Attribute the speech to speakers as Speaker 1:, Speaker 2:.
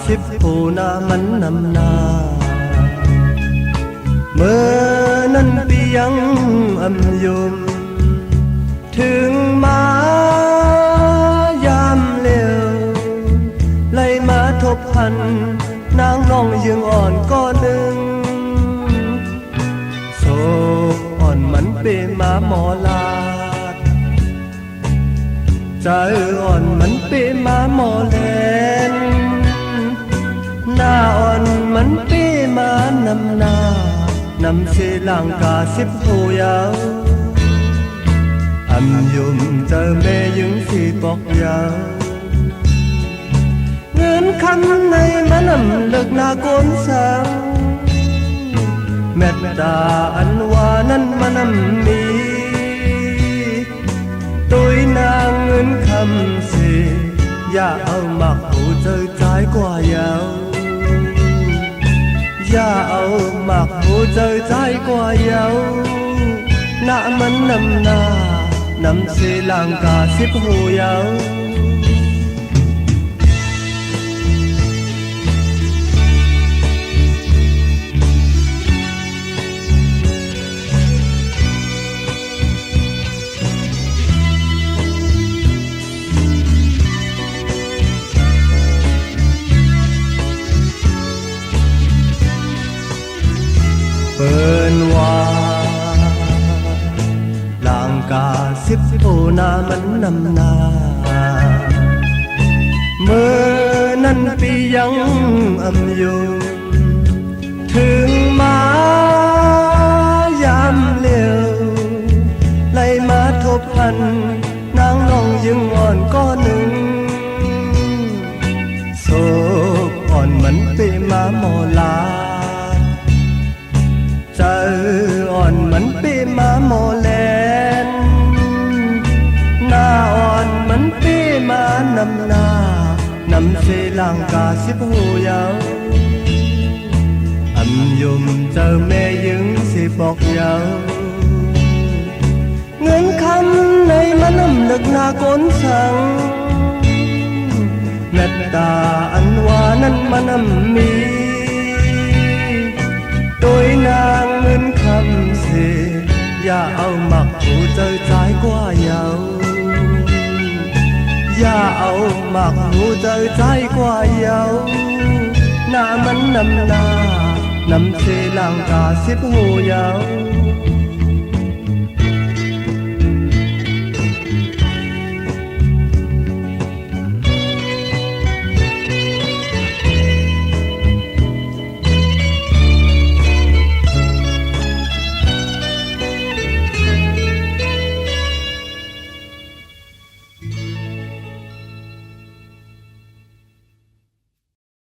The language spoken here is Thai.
Speaker 1: สิบปูนามันนำนาเมื่อนั้นปียังอำยุมถึงมายามเร็วไล่มาทบพันนางน้องยังอ่อนก็หนึ่งโซอ่อนมันเปมาหมอลาดใจอ่อนมันเปมาหมอแลนหน้าอ่อนมันเปมานำนานำเสลังกาสิบหูยาวอำยุมเจอแม่ยึงสีบอกยาวเงินคำในมันนำเลิกนาโกนสาวแม่ดาอันว่านั้นมันนำมีตุยนางเงินคำสิอย่าเอาหมักหูเจอใจกว่ายาวอย่าเอาหมักหูเจอใจกว่ายาวหน้ามันนำหน้านำเสลังกาสิบหูยาวเปิ้นว่าลางกาสิบปูนามันนำนาเมื่อนั้นปียังอำยุมถึงมายามเร็วไล่มาทบพันนางน้องยังอ่อนก็หนึ่งโศกอ่อนมันเปมาหมอลาใจอ่อนมันเปมาหมอแลนหน้าอ่อนมันเปมานำนานำเสลังกาสิบหูยาวอำยุมเจอแม่ยึงสิบอกยาวเงินคำในมันนำเลิกนาโกนสังแม่ตาอันว่านั้นมันนำมีโดยนางเงินคำเสอย่าเอาหมักหูเจอใจกว่ายาวอย่าเอาหมักหูเจอใจกว่ายาวหน้ามันนำนานำเสลังกาสิบหูยาว